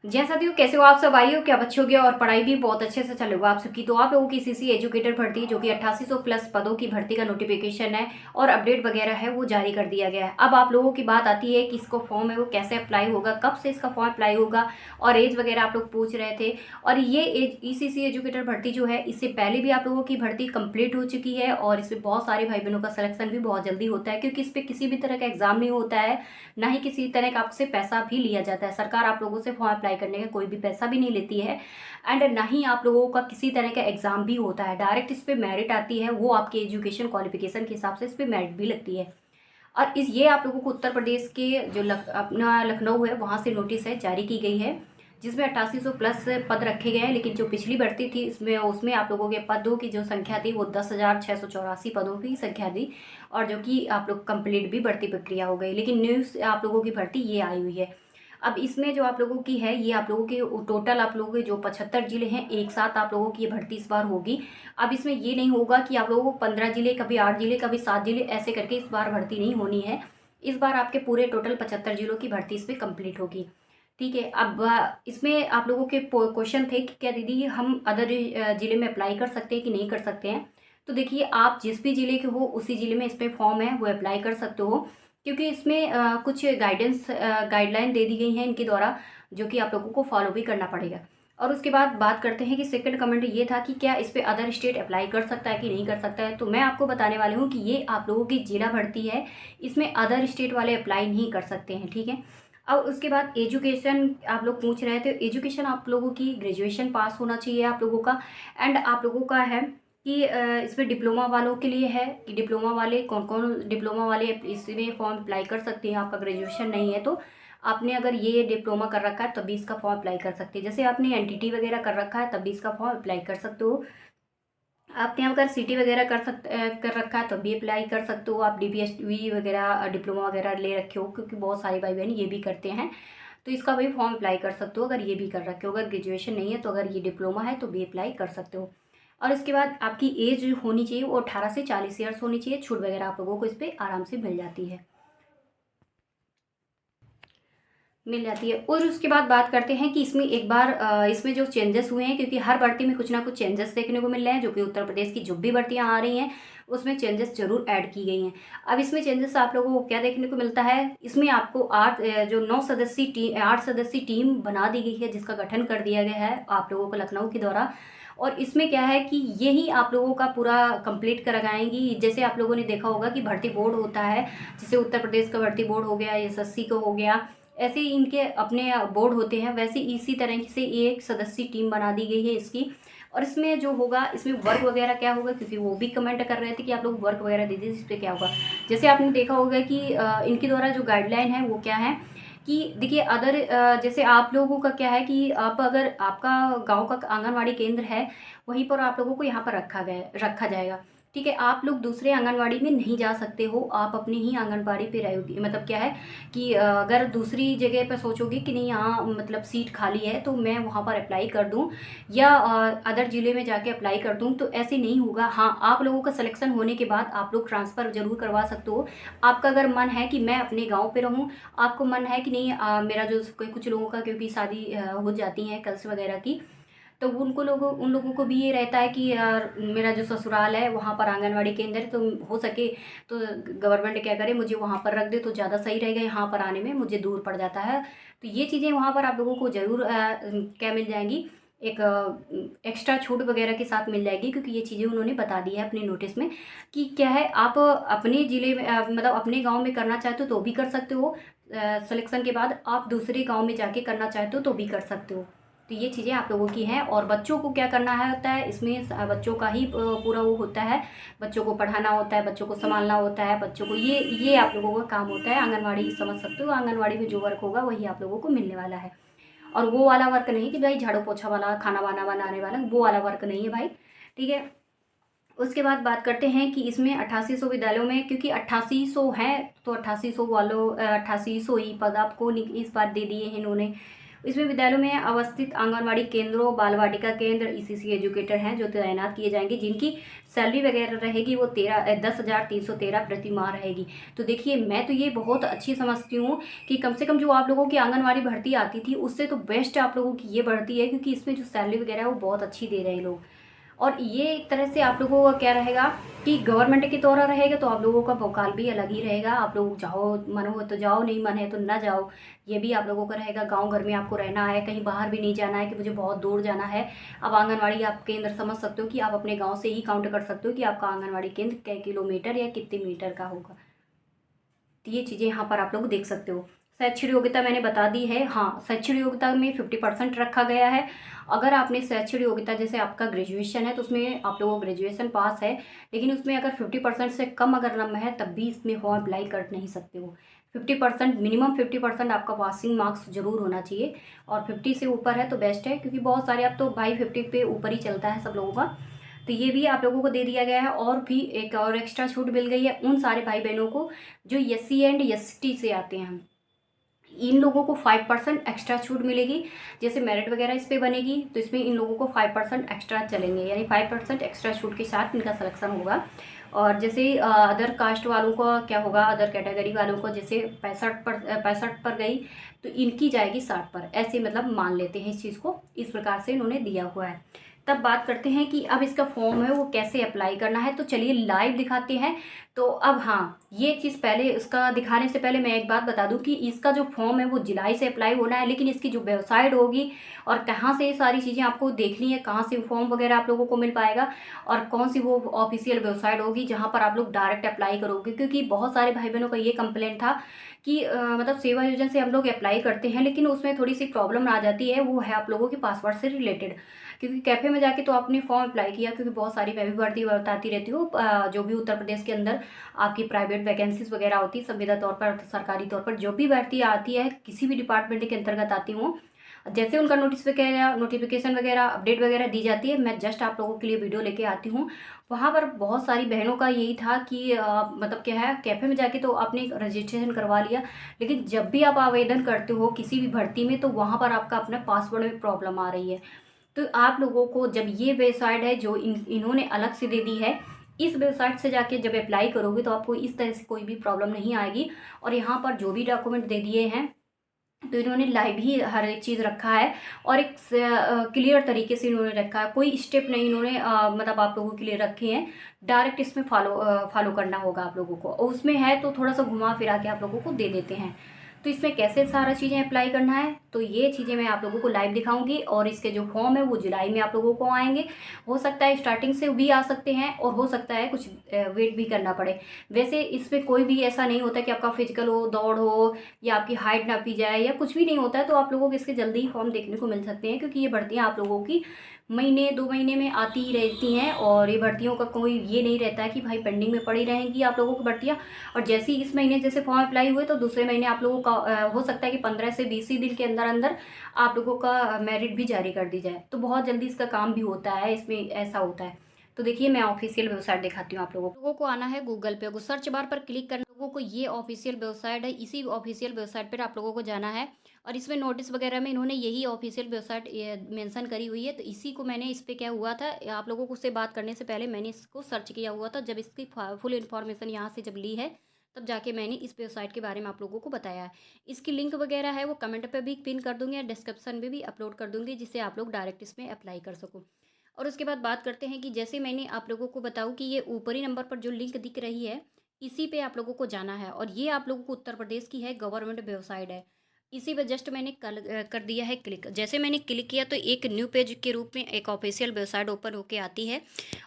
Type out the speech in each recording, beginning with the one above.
जय साथियों, कैसे हो आप सब? आई हो क्या? बच्चे हो गया और पढ़ाई भी बहुत अच्छे से चल रही आप सबकी। तो आप लोगों की सीसी एजुकेटर भर्ती जो कि 8800 प्लस पदों की भर्ती का नोटिफिकेशन है और अपडेट वगैरह है वो जारी कर दिया गया है। अब आप लोगों की बात आती है कि इसको फॉर्म है वो कैसे अप्लाई होगा, कब से इसका फॉर्म अप्लाई होगा और एज वगैरह आप लोग पूछ रहे थे। और ये एज ईसीसी एजुकेटर भर्ती जो है, इससे पहले भी आप लोगों की भर्ती कंप्लीट हो चुकी है और इसमें बहुत सारे भाई बहनों का सिलेक्शन भी बहुत जल्दी होता है, क्योंकि इस पर किसी भी तरह का एग्जाम नहीं होता है, ना ही किसी तरह का आपसे पैसा भी लिया जाता है। सरकार आप लोगों से फॉर्म अप्लाई करने का कोई भी पैसा भी नहीं लेती है एंड ना ही आप लोगों का किसी तरह का एग्जाम भी होता है। डायरेक्ट इस पर मेरिट आती है, वो आपके एजुकेशन क्वालिफिकेशन के हिसाब से इस पर मेरिट भी लगती है। और इस ये आप लोगों को उत्तर प्रदेश के जो अपना लखनऊ है वहाँ से नोटिस है जारी की गई है, जिसमें 8800 प्लस पद रखे गए हैं। लेकिन जो पिछली भर्ती थी इसमें उसमें आप लोगों के पदों की जो संख्या थी वो 10,684 पदों की संख्या थी, और जो कि आप लोग कंप्लीट भी भर्ती प्रक्रिया हो गई। लेकिन न्यूज़ आप लोगों की भर्ती ये आई हुई है। अब इसमें जो आप लोगों की है, ये आप लोगों के टोटल आप लोगों के जो 75 जिले हैं एक साथ आप लोगों की ये भर्ती इस बार होगी। अब इसमें ये नहीं होगा कि आप लोगों को 15 जिले, कभी 8 जिले, कभी 7 जिले ऐसे करके इस बार भर्ती नहीं होनी है। इस बार आपके पूरे टोटल 75 जिलों की भर्ती इसमें कंप्लीट होगी। ठीक है। अब इसमें आप लोगों के क्वेश्चन थे कि क्या दीदी हम अदर जिले में अप्लाई कर सकते हैं कि नहीं कर सकते हैं। तो देखिए, आप जिस भी जिले के हो उसी जिले में इसमें फॉर्म है वो अप्लाई कर सकते हो, क्योंकि इसमें कुछ गाइडलाइन दे दी गई हैं इनके द्वारा, जो कि आप लोगों को फॉलो भी करना पड़ेगा। और उसके बाद बात करते हैं कि सेकंड कमेंट ये था कि क्या इस पे अदर स्टेट अप्लाई कर सकता है कि नहीं कर सकता है। तो मैं आपको बताने वाली हूँ कि ये आप लोगों की जिला भर्ती है, इसमें अदर स्टेट वाले अप्लाई नहीं कर सकते हैं। ठीक है। अब उसके बाद एजुकेशन आप लोग पूछ रहे थे। एजुकेशन आप लोगों की ग्रेजुएशन पास होना चाहिए आप लोगों का। एंड आप लोगों का है कि इसमें डिप्लोमा वालों के लिए है कि डिप्लोमा वाले कौन कौन डिप्लोमा वाले इसमें फॉर्म अप्लाई कर सकते हैं। आपका ग्रेजुएशन नहीं है तो आपने अगर ये डिप्लोमा कर रखा है तभी इसका फॉर्म अप्लाई कर सकते हैं। जैसे आपने एनटीटी वगैरह कर रखा है तभी इसका फॉर्म अप्लाई कर सकते हो। आपने अगर सीटी वगैरह कर रखा है तब भी अप्लाई कर सकते हो। आप डीपीएसवी वगैरह डिप्लोमा वगैरह ले रखे हो, क्योंकि बहुत सारे भाई बहन ये भी करते हैं, तो इसका भी फॉर्म अप्लाई कर सकते हो अगर ये भी कर रखे हो। अगर ग्रेजुएशन नहीं है तो अगर ये डिप्लोमा है तो भी अप्लाई कर सकते हो। और इसके बाद आपकी एज होनी चाहिए वो 18 से 40 ईयर्स होनी चाहिए। छूट वगैरह आप लोगों को इस पर आराम से मिल जाती है। और उसके बाद बात करते हैं कि इसमें एक बार इसमें जो चेंजेस हुए हैं, क्योंकि हर भर्ती में कुछ ना कुछ चेंजेस देखने को मिल रहे हैं, जो कि उत्तर प्रदेश की जो भी भर्तियां आ रही हैं उसमें चेंजेस जरूर ऐड की गई हैं। अब इसमें चेंजेस आप लोगों को क्या देखने को मिलता है, इसमें आपको 8 सदस्यीय टीम बना दी गई है, जिसका गठन कर दिया गया है आप लोगों को लखनऊ के द्वारा। और इसमें क्या है कि यही आप लोगों का पूरा कंप्लीट कराएंगी। जैसे आप लोगों ने देखा होगा कि भर्ती बोर्ड होता है, जैसे उत्तर प्रदेश का भर्ती बोर्ड हो गया, एसएससी का हो गया, ऐसे ही इनके अपने बोर्ड होते हैं, वैसे इसी तरह से एक सदस्यीय टीम बना दी गई है इसकी। और इसमें जो होगा, इसमें वर्क वगैरह क्या होगा, क्योंकि वो भी कमेंट कर रहे थे कि आप लोग वर्क वगैरह दे दीजिए इस पर क्या होगा। जैसे आपने देखा होगा कि इनके द्वारा जो गाइडलाइन है वो क्या है कि देखिए, अदर जैसे आप लोगों का क्या है कि आप अगर आपका गांव का आंगनवाड़ी केंद्र है, वहीं पर आप लोगों को यहाँ पर रखा जाएगा। ठीक है। आप लोग दूसरे आंगनवाड़ी में नहीं जा सकते हो, आप अपनी ही आंगनवाड़ी पे रहोगे। मतलब क्या है कि अगर दूसरी जगह पर सोचोगे कि नहीं यहाँ मतलब सीट खाली है तो मैं वहाँ पर अप्लाई कर दूँ या अदर ज़िले में जाके अप्लाई कर दूँ, तो ऐसे नहीं होगा। हाँ, आप लोगों का सिलेक्शन होने के बाद आप लोग ट्रांसफ़र जरूर करवा सकते हो। आपका अगर मन है कि मैं अपने गाँव पे रहूँ, आपको मन है कि नहीं मेरा जो कोई कुछ लोगों का, क्योंकि शादी हो जाती है कल्स वगैरह की, तो उन लोगों को भी ये रहता है कि यार मेरा जो ससुराल है वहाँ पर आंगनवाड़ी केंद्र है, तो हो सके तो गवर्नमेंट क्या करे मुझे वहाँ पर रख दे तो ज़्यादा सही रहेगा, यहाँ पर आने में मुझे दूर पड़ जाता है। तो ये चीज़ें वहाँ पर आप लोगों को ज़रूर क्या मिल जाएंगी, एक एक्स्ट्रा छूट वगैरह के साथ मिल जाएगी, क्योंकि ये चीज़ें उन्होंने बता दी है अपने नोटिस में कि क्या है। आप अपने ज़िले में मतलब अपने गांव में करना चाहते हो तो भी कर सकते हो, सिलेक्शन के बाद आप दूसरे गांव में जाके करना चाहते हो तो भी कर सकते हो। तो ये चीज़ें आप लोगों की हैं। और बच्चों को क्या करना है होता है इसमें, बच्चों का ही पूरा वो होता है, बच्चों को पढ़ाना होता है, बच्चों को संभालना होता है, बच्चों को ये आप लोगों का काम होता है। आंगनवाड़ी समझ सकते हो, आंगनवाड़ी में जो वर्क होगा वही आप लोगों को मिलने वाला है। और वो वाला वर्क नहीं कि भाई झाड़ू पोछा वाला, खाना वाना बनाने वाला, वो वाला वर्क नहीं है भाई। ठीक है। उसके बाद बात करते हैं कि इसमें 8800 विद्यालयों में, क्योंकि 8800 हैं तो 8800 वालों 8800 ही पद आपको इस बार दे दिए हैं इन्होंने। इसमें विद्यालयों में अवस्थित आंगनवाड़ी केंद्रों, बाल वाटिका केंद्र, ईसीसी एजुकेटर हैं जो तैनात किए जाएंगे, जिनकी सैलरी वगैरह रहेगी वो 10,313 प्रति माह रहेगी। तो देखिए, मैं तो ये बहुत अच्छी समझती हूँ कि कम से कम जो आप लोगों की आंगनवाड़ी भर्ती आती थी उससे तो बेस्ट आप लोगों की ये भर्ती है, क्योंकि इसमें जो सैलरी वगैरह है वो बहुत अच्छी दे रहे हैं लोग। और ये एक तरह से आप लोगों का क्या रहेगा कि गवर्नमेंट के द्वारा रहेगा तो आप लोगों का भौकाल भी अलग ही रहेगा। आप लोग जाओ, मन हो तो जाओ, नहीं मन है तो ना जाओ, ये भी आप लोगों का रहेगा। गांव घर में आपको रहना है, कहीं बाहर भी नहीं जाना है कि मुझे बहुत दूर जाना है। अब आंगनवाड़ी आप केंद्र समझ सकते हो कि आप अपने गाँव से ही काउंट कर सकते हो कि आपका आंगनवाड़ी केंद्र कै किलोमीटर या कितने मीटर का होगा। तो ये चीज़ें यहाँ पर आप लोग देख सकते हो। शैक्षणिक योग्यता मैंने बता दी है। हाँ, शैक्षणिक योग्यता में 50% रखा गया है। अगर आपने शैक्षणिक योग्यता जैसे आपका ग्रेजुएशन है तो उसमें आप लोगों को ग्रेजुएशन पास है, लेकिन उसमें अगर 50% से कम अगर नंबर है तब भी इसमें फॉर्म अप्लाई कर नहीं सकते हो। 50% मिनिमम 50% आपका पासिंग मार्क्स जरूर होना चाहिए, और 50 से ऊपर है तो बेस्ट है, क्योंकि बहुत सारे अब तो भाई 50 पे ऊपर ही चलता है सब लोगों का। तो ये भी आप लोगों को दे दिया गया है। और भी एक और एक्स्ट्रा छूट मिल गई है उन सारे भाई बहनों को जो SC एंड ST से आते हैं। इन लोगों को 5% एक्स्ट्रा छूट मिलेगी। जैसे मेरिट वगैरह इस पे बनेगी तो इसमें इन लोगों को 5% एक्स्ट्रा चलेंगे, यानी 5% एक्स्ट्रा छूट के साथ इनका सिलेक्शन होगा। और जैसे अदर कास्ट वालों का क्या होगा, अदर कैटेगरी वालों को जैसे 65 पर गई तो इनकी जाएगी 60 पर, ऐसे मतलब मान लेते हैं इस चीज़ को, इस प्रकार से इन्होंने दिया हुआ है। तब बात करते हैं कि अब इसका फॉर्म है वो कैसे अप्लाई करना है, तो चलिए लाइव दिखाते हैं। तो अब हाँ, ये चीज़ पहले इसका दिखाने से पहले मैं एक बात बता दूं कि इसका जो फॉर्म है वो जुलाई से अप्लाई होना है, लेकिन इसकी जो वेबसाइट होगी और कहाँ से ये सारी चीज़ें आपको देखनी है, कहाँ से फॉर्म वगैरह आप लोगों को मिल पाएगा और कौन सी वो ऑफिशियल वेबसाइट होगी जहाँ पर आप लोग डायरेक्ट अप्लाई करोगे। क्योंकि बहुत सारे भाई बहनों का ये कंप्लेंट था कि मतलब सेवा योजना से हम लोग अप्लाई करते हैं लेकिन उसमें थोड़ी सी प्रॉब्लम आ जाती है, वो है आप लोगों के पासवर्ड से रिलेटेड। क्योंकि कैफ़े में जाके तो आपने फॉर्म अप्लाई किया, क्योंकि बहुत सारी मैं भी भर्ती बताती रहती हूँ, जो भी उत्तर प्रदेश के अंदर आपकी प्राइवेट वैकेंसीज वगैरह होती है, संविदा तौर पर सरकारी तौर पर जो भी भर्ती आती है किसी भी डिपार्टमेंट के अंतर्गत आती हूँ, जैसे उनका नोटिफिकेशन वगैरह अपडेट वगैरह दी जाती है, मैं जस्ट आप लोगों के लिए वीडियो लेके आती हूँ। वहाँ पर बहुत सारी बहनों का यही था कि मतलब क्या है, कैफ़े में जाके तो आपने रजिस्ट्रेशन करवा लिया, लेकिन जब भी आप आवेदन करते हो किसी भी भर्ती में तो वहाँ पर आपका अपना पासवर्ड में प्रॉब्लम आ रही है। तो आप लोगों को जब ये वेबसाइट है जो इन्होंने अलग से दे दी है, इस वेबसाइट से जाके जब अप्लाई करोगे तो आपको इस तरह से कोई भी प्रॉब्लम नहीं आएगी। और यहाँ पर जो भी डॉक्यूमेंट दे दिए हैं तो इन्होंने लाइव ही हर एक चीज़ रखा है और एक क्लियर तरीके से इन्होंने रखा है, कोई स्टेप नहीं इन्होंने मतलब आप लोगों के लिए रखे हैं। डायरेक्ट इसमें फॉलो करना होगा आप लोगों को, और उसमें है तो थोड़ा सा घुमा फिरा के आप लोगों को दे देते हैं। तो इसमें कैसे सारा चीज़ें अप्लाई करना है तो ये चीज़ें मैं आप लोगों को लाइव दिखाऊंगी, और इसके जो फॉर्म है वो जुलाई में आप लोगों को आएंगे। हो सकता है स्टार्टिंग से भी आ सकते हैं और हो सकता है कुछ वेट भी करना पड़े। वैसे इसमें कोई भी ऐसा नहीं होता कि आपका फिजिकल हो, दौड़ हो या आपकी हाइट नापी जाए या कुछ भी नहीं होता है तो आप लोगों को इसके जल्दी ही फॉर्म देखने को मिल सकते हैं, क्योंकि ये भर्तियाँ आप लोगों की महीने 2 महीने में आती ही रहती हैं। और ये भर्तियों का कोई ये नहीं रहता है कि भाई पेंडिंग में पड़ी रहेंगी आप लोगों की भर्तियाँ। और जैसे ही इस महीने जैसे फॉर्म अप्लाई हुए तो दूसरे महीने आप लोगों का हो सकता है कि 15 से 20 ही दिन के अंदर अंदर आप लोगों का मेरिट भी जारी कर दी जाए, तो बहुत जल्दी इसका काम भी होता है, इसमें ऐसा होता है। तो देखिए, मैं ऑफिशियल वेबसाइट दिखाती हूँ आप लोगों को आना है गूगल पे, सर्च बार पर क्लिक करना, लोगों को ये ऑफिशियल वेबसाइट है, इसी ऑफिशियल वेबसाइट पर आप लोगों को जाना है। और इसमें नोटिस वगैरह में इन्होंने यही ऑफिशियल वेबसाइट मेंशन करी हुई है, तो इसी को मैंने इस पर क्या हुआ था, आप लोगों को उससे बात करने से पहले मैंने इसको सर्च किया हुआ था, जब इसकी फुल इन्फॉर्मेशन यहाँ से जब ली है तब जाके मैंने इस वेबसाइट के बारे में आप लोगों को बताया है। इसकी लिंक वगैरह है वो कमेंट पे भी पिन कर दूंगी या डिस्क्रिप्शन में भी अपलोड कर दूंगी, जिससे आप लोग डायरेक्ट इसमें अप्लाई कर सको। और उसके बाद बात करते हैं कि जैसे मैंने आप लोगों को बताऊं कि ये ऊपरी नंबर पर जो लिंक दिख रही है इसी पे आप लोगों को जाना है, और ये आप लोगों को उत्तर प्रदेश की है गवर्नमेंट वेबसाइट है। इसी पे जस्ट मैंने कल कर दिया है क्लिक। जैसे मैंने क्लिक किया तो एक न्यू पेज के रूप में एक ऑफिशियल वेबसाइट ओपन होके आती है,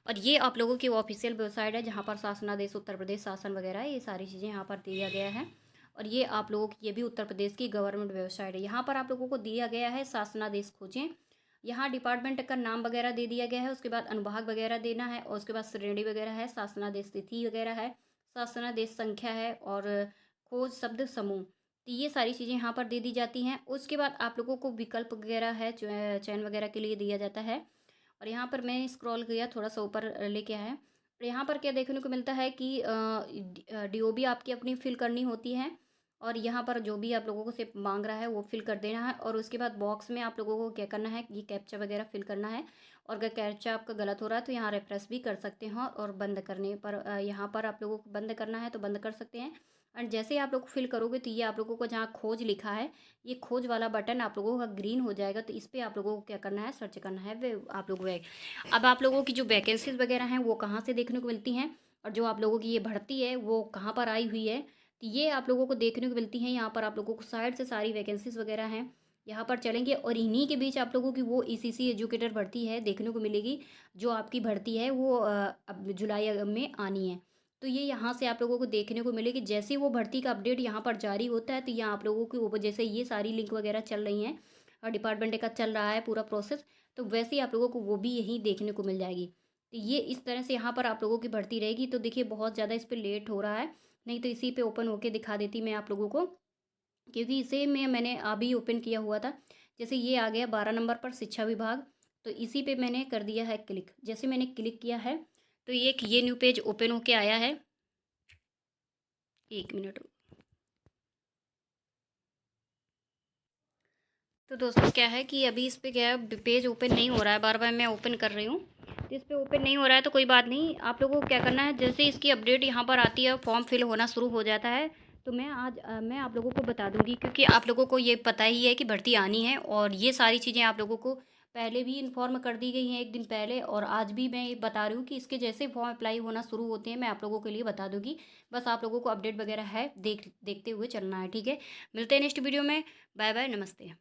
और ये आप लोगों की ऑफिशियल वेबसाइट है जहाँ पर शासनादेश उत्तर प्रदेश शासन वगैरह है, ये सारी चीज़ें यहाँ पर दिया गया है। और ये आप लोगों की ये भी उत्तर प्रदेश की गवर्नमेंट वेबसाइट है। यहाँ पर आप लोगों को दिया गया है शासनादेश खोजें, यहाँ डिपार्टमेंट का नाम वगैरह दे दिया गया है, उसके बाद अनुभाग वगैरह देना है, और उसके बाद श्रेणी वगैरह है, शासनादेश तिथि वगैरह है, शासनादेश संख्या है, और खोज शब्द समूह, तो ये सारी चीज़ें यहाँ पर दे दी जाती हैं। उसके बाद आप लोगों को विकल्प वगैरह है चयन वगैरह के लिए दिया जाता है। और यहाँ पर मैं स्क्रॉल किया थोड़ा सा ऊपर लेके आया, और यहाँ पर क्या देखने को मिलता है कि DOB आपकी अपनी फिल करनी होती है, और यहाँ पर जो भी आप लोगों को सिर्फ मांग रहा है वो फिल कर देना है। और उसके बाद बॉक्स में आप लोगों को क्या करना है, ये कैप्चा वगैरह फिल करना है। और अगर कैप्चा आपका गलत हो रहा है तो यहाँ रेफ्रेश भी कर सकते हैं। और बंद करने पर यहाँ पर आप लोगों को बंद करना है तो बंद कर सकते हैं। एंड जैसे ही आप लोग फिल करोगे तो ये आप लोगों को जहाँ खोज लिखा है, ये खोज वाला बटन आप लोगों का ग्रीन हो जाएगा। तो इस पर आप लोगों को क्या करना है, सर्च करना है वे आप लोगों को। अब आप लोगों की जो वैकेंसीज वगैरह हैं वो कहाँ से देखने को मिलती हैं, और जो आप लोगों की ये भर्ती है वो कहाँ पर आई हुई है, तो ये आप लोगों को देखने को मिलती हैं। यहाँ पर आप लोगों को साइड से सारी वैकेंसीज वगैरह हैं, यहाँ पर चलेंगे। और इन्हीं के बीच आप लोगों की वो ईसीसी एजुकेटर भर्ती है देखने को मिलेगी, जो आपकी भर्ती है वो अब जुलाई में आनी है। तो ये यहाँ से आप लोगों को देखने को मिलेगी। जैसे ही वो भर्ती का अपडेट यहाँ पर जारी होता है तो यहाँ आप लोगों के ऊपर जैसे ये सारी लिंक वगैरह चल रही हैं और डिपार्टमेंट का चल रहा है पूरा प्रोसेस, तो वैसे ही आप लोगों को वो भी यहीं देखने को मिल जाएगी। तो ये इस तरह से यहाँ पर आप लोगों की भर्ती रहेगी। तो देखिए बहुत ज़्यादा इस पर लेट हो रहा है, नहीं तो इसी पे ओपन होके दिखा देती मैं आप लोगों को, क्योंकि इसे मैंने अभी ओपन किया हुआ था। जैसे ये आ गया 12 नंबर पर शिक्षा विभाग, तो इसी पे मैंने कर दिया है क्लिक। जैसे मैंने क्लिक किया है तो ये न्यू पेज ओपन होके आया है। 1 मिनट। तो दोस्तों क्या है कि अभी इस पे क्या है, पेज ओपन नहीं हो रहा है, बार बार मैं ओपन कर रही हूँ तो इस पे ओपन नहीं हो रहा है। तो कोई बात नहीं, आप लोगों को क्या करना है, जैसे इसकी अपडेट यहाँ पर आती है, फॉर्म फिल होना शुरू हो जाता है, तो मैं आज मैं आप लोगों को बता दूंगी, क्योंकि आप लोगों को ये पता ही है कि भर्ती आनी है। और ये सारी चीज़ें आप लोगों को पहले भी इन्फॉर्म कर दी गई हैं 1 दिन पहले, और आज भी मैं ये बता रही हूँ कि इसके जैसे फॉर्म अप्लाई होना शुरू होते हैं मैं आप लोगों के लिए बता दूंगी। बस आप लोगों को अपडेट वगैरह है देखते हुए चलना है, ठीक है। मिलते हैं नेक्स्ट वीडियो में। बाय बाय, नमस्ते।